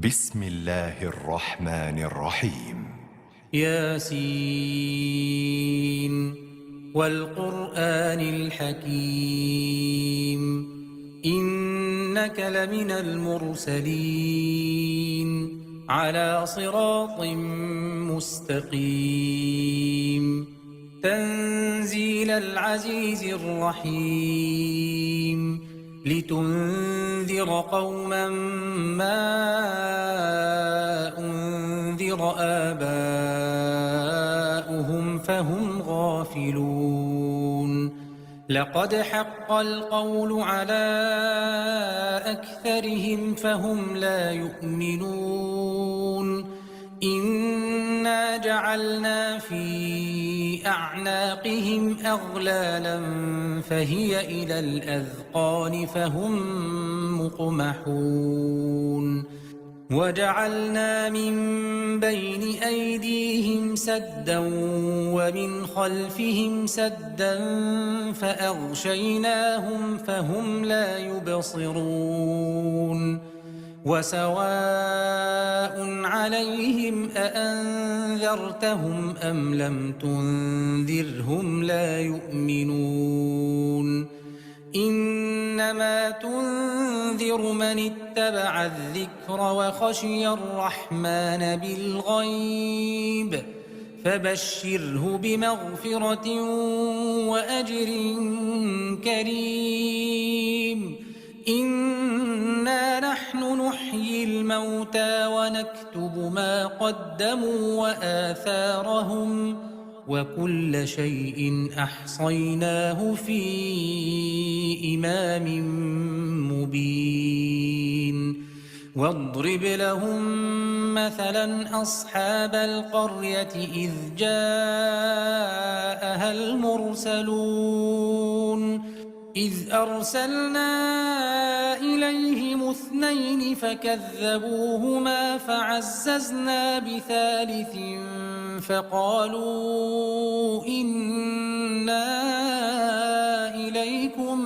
بسم الله الرحمن الرحيم. ياسين والقرآن الحكيم إنك لمن المرسلين على صراط مستقيم تنزيل العزيز الرحيم لتنذر قوما ما أنذر آباؤهم فهم غافلون لقد حق القول على أكثرهم فهم لا يؤمنون إنا جعلنا في أعناقهم أغلالا فهي إلى الأذقان فهم مقمحون وجعلنا من بين أيديهم سدا ومن خلفهم سدا فأغشيناهم فهم لا يبصرون وسواء عليهم أأنذرتهم أم لم تنذرهم لا يؤمنون إنما تنذر من اتبع الذكر وخشي الرحمن بالغيب فبشره بمغفرة وأجر كريم إنا نحن نحيي الموتى ونكتب ما قدموا وآثارهم وكل شيء أحصيناه في إمام مبين واضرب لهم مثلا أصحاب القرية إذ جاءها المرسلون إذ أرسلنا إليهم اثنين فكذبوهما فعززنا بثالث فقالوا إنا إليكم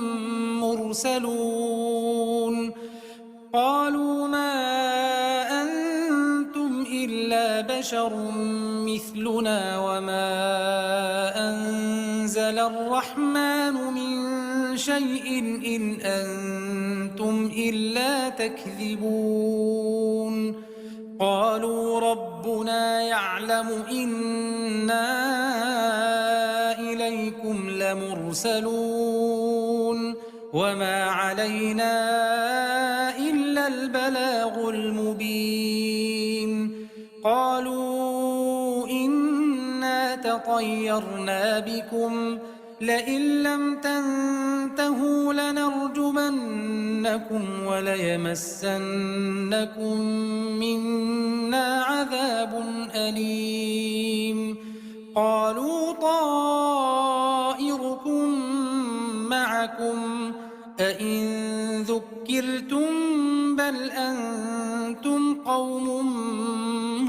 مرسلون قالوا ما أنتم إلا بشر مثلنا وما أنزل الرحمن من شيء إن أنتم إلا تكذبون قالوا ربنا يعلم إنا إليكم لمرسلون وما علينا إلا البلاغ المبين قالوا إنا تطيرنا بكم لئن لم تنتهوا لنرجمنكم وليمسنكم منا عذاب أليم قالوا طائركم معكم أئن ذكرتم بل أنتم قوم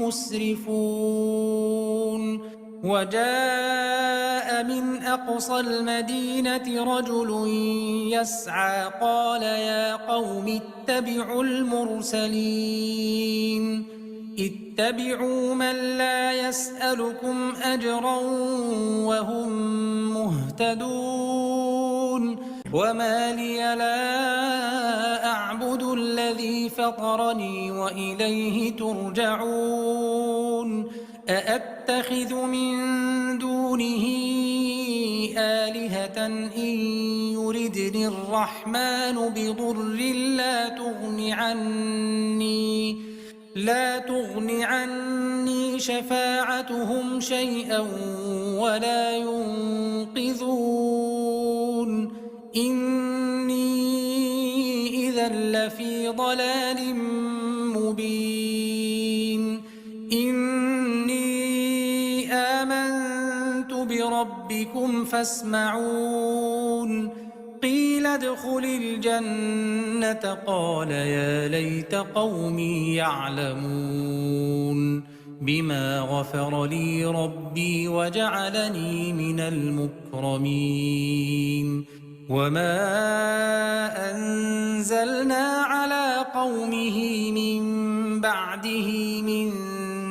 مسرفون وجاء من أقصى المدينة رجل يسعى قال يا قوم اتبعوا المرسلين اتبعوا من لا يسألكم أجرا وهم مهتدون وما لي لا أعبد الذي فطرني وإليه ترجعون أأتخذ من دونه آلهة إن يردني الرحمن بضر لا تغن عني شفاعتهم شيئا ولا ينقذون إني إذا لفي ضلال مبين إني آمنت بربكم فاسمعون قيل ادخل الجنة قال يا ليت قومي يعلمون بما غفر لي ربي وجعلني من المكرمين وما أنزلنا على قومه من بعده من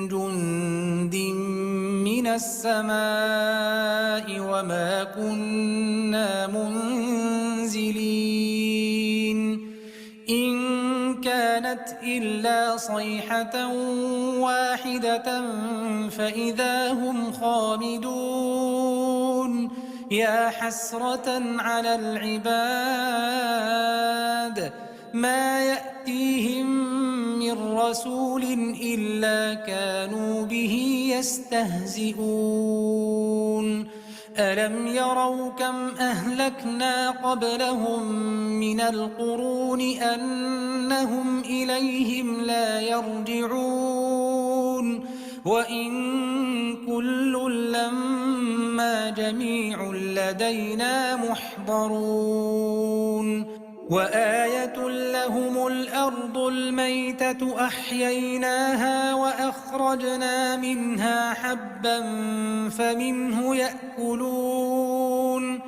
جند من السماء وما كنا منزلين إن كانت إلا صيحة واحدة فإذا هم خامدون يا حسرة على العباد ما يأتيهم من رسول إلا كانوا به يستهزئون ألم يروا كم أهلكنا قبلهم من القرون أنهم إليهم لا يرجعون وإن كل لما جميع لدينا محضرون وآية لهم الأرض الميتة أحييناها وأخرجنا منها حبا فمنه يأكلون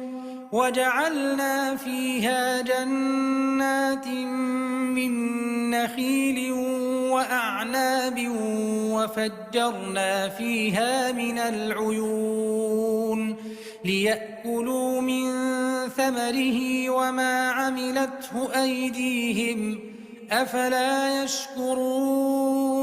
وجعلنا فيها جنات من نخيل وأعناب وفجرنا فيها من العيون ليأكلوا من ثمره وما عملته أيديهم أفلا يشكرون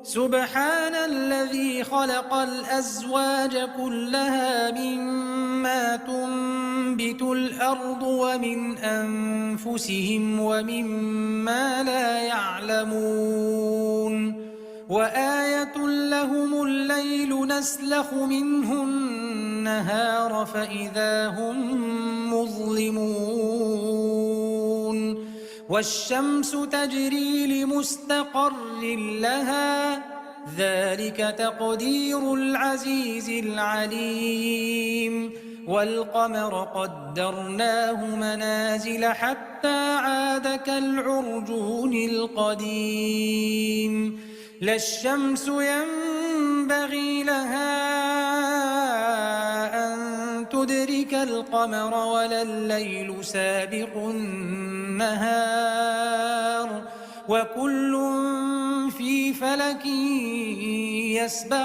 سبحان الذي خلق الأزواج كلها مما تنبت الأرض ومن أنفسهم ومما لا يعلمون وآية لهم الليل نسلخ منه النهار فإذا هم مظلمون والشمس تجري لمستقر لها ذلك تقدير العزيز العليم والقمر قدرناه منازل حتى عاد كالعرجون القديم لا الشمس ينبغي لها أن تدرك القمر ولا الليل سابق النهار وكل في فلك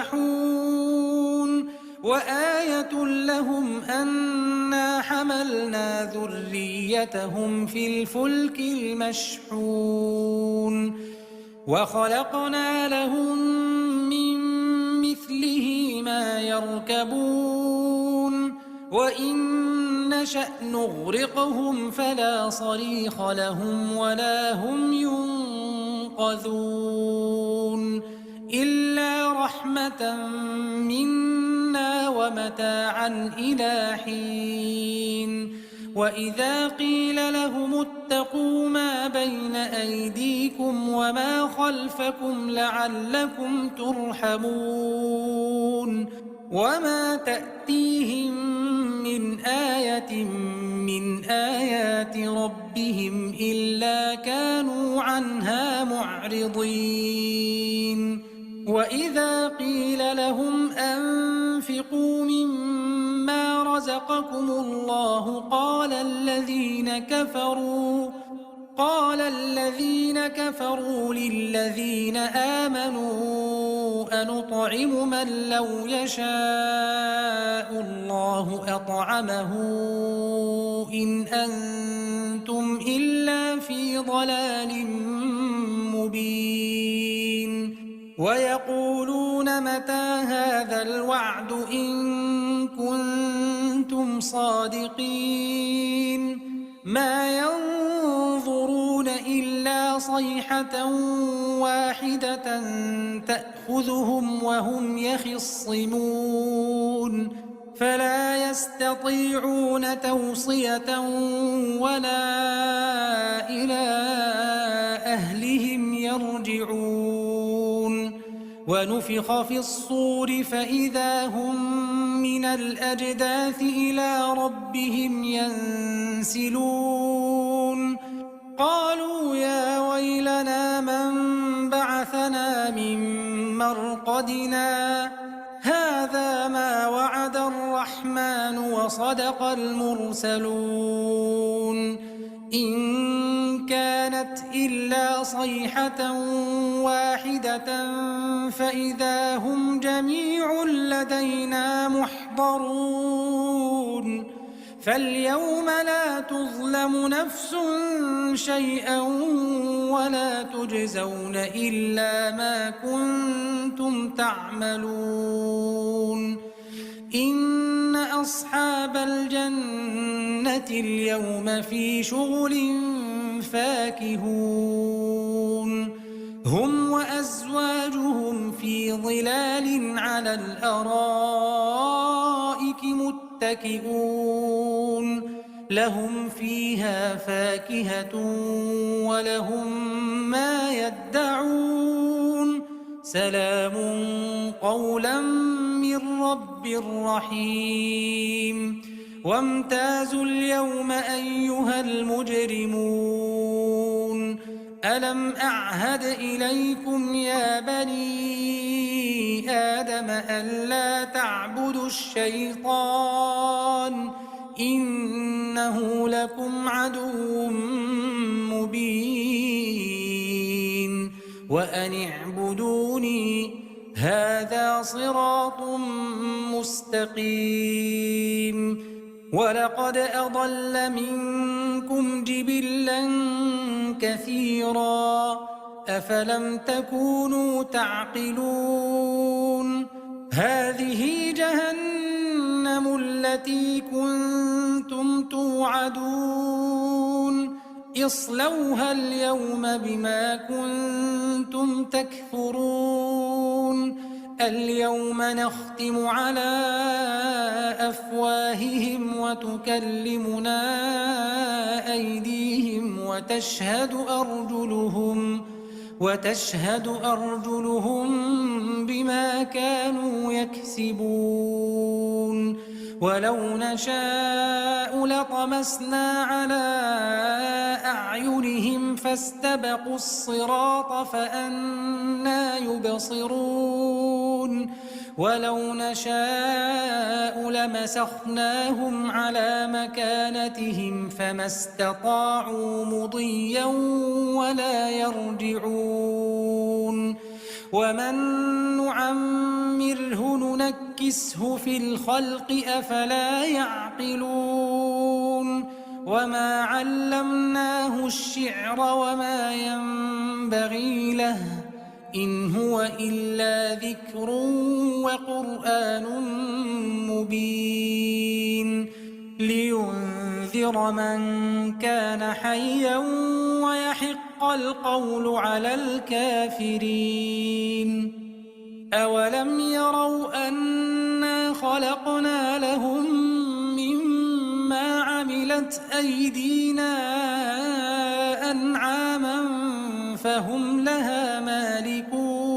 يسبحون وآية لهم أنا حملنا ذريتهم في الفلك المشحون وخلقنا لهم من مثله ما يركبون وإن نشأ نغرقهم فلا صريخ لهم ولا هم ينقذون إلا رحمة منا ومتاعا إلى حين وإذا قيل لهم اتقوا ما بين أيديكم وما خلفكم لعلكم ترحمون وما تأتيهم من آية من آيات ربهم إلا كانوا عنها معرضين وإذا قيل لهم أنفقوا مما رزقكم الله قال الذين كفروا للذين آمنوا أنطعم من لو يشاء الله أطعمه إن أنتم إلا في ضلال مبين ويقولون متى هذا الوعد إن كنتم صادقين ما ينظرون إلا صيحة واحدة تأخذهم وهم يخصمون فلا يستطيعون توصية ولا إلى أهلهم يرجعون ونفخ في الصور فإذا هم من الأجداث إلى ربهم ينسلون قالوا يا ويلنا من بعثنا من مرقدنا هذا ما وعد الرحمن وصدق المرسلون إن كان كانت إلا صيحة واحدة فإذا هم جميع لدينا محضرون فاليوم لا تظلم نفس شيئا ولا تجزون إلا ما كنتم تعملون إن أصحاب الجنة اليوم في شغل فاكهون هم وأزواجهم في ظلال على الأرائك متكئون لهم فيها فاكهة ولهم ما يدعون سلام قولا من رب رحيم وامتازوا اليوم أيها المجرمون ألم أعهد إليكم يا بني آدم ألا تعبدوا الشيطان إنه لكم عدو مبين وأن اعبدوني هذا صراط مستقيم ولقد أضل منكم جبلا كثيرا أفلم تكونوا تعقلون هذه جهنم التي كنتم توعدون اصلوها اليوم بما كنتم تكفرون اليوم نختم على أفواههم وتكلمنا أيديهم وتشهد أرجلهم بما كانوا يكسبون ولو نشاء لطمسنا على أعينهم فاستبقوا الصراط فأنى يبصرون ولو نشاء لمسخناهم على مكانتهم فما استطاعوا مضيا ولا يرجعون ومن نعمره ننكسه في الخلق أفلا يعقلون وما علمناه الشعر وما ينبغي له إن هو إلا ذكر وقرآن مبين لينذر من كان حيا ويحق القول على الكافرين أولم يروا أنا خلقنا لهم مما عملت أيدينا أنعاما فهم لها مالكون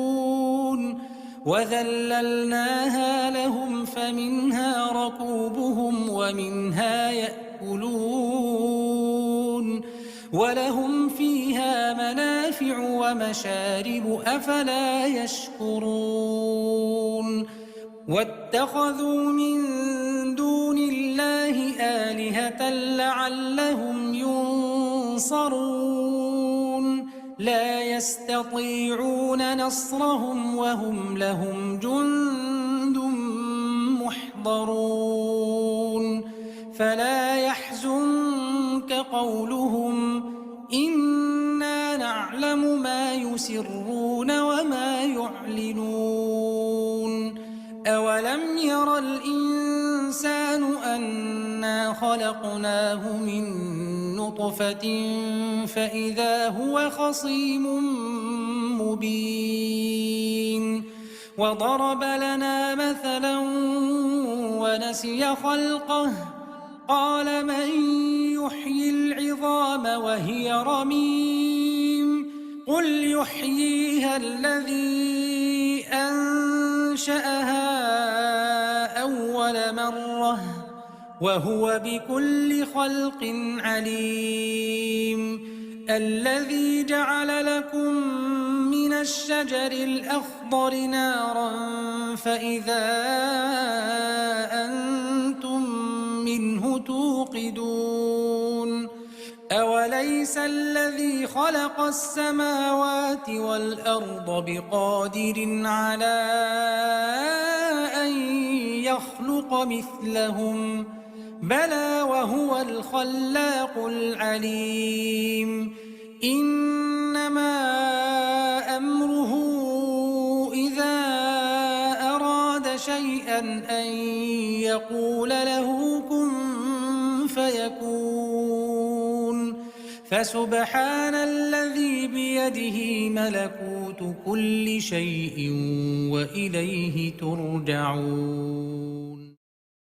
وذللناها لهم فمنها ركوبهم ومنها يأكلون ولهم فيها منافع ومشارب أفلا يشكرون واتخذوا من دون الله آلهة لعلهم ينصرون لا يستطيعون نصرهم وهم لهم جند محضرون فلا يحزنك قولهم إنا نعلم ما يسرون وما يعلنون أولم ير الإنسان أنا خلقناه من نطفة فإذا هو خصيم مبين وضرب لنا مثلا ونسي خلقه قال من يحيي العظام وهي رميم قل يحييها الذي أنشأها أول مرة وهو بكل خلق عليم الذي جعل لكم من الشجر الأخضر نارا فإذا أنتم منه توقدون أوليس الذي خلق السماوات والأرض بقادر على أن يخلق مثلهم بلى وهو الخلاق العليم إنما أمره إذا أراد شيئا أن يقول له كن فيكون فسبحان الذي بيده ملكوت كل شيء وإليه ترجعون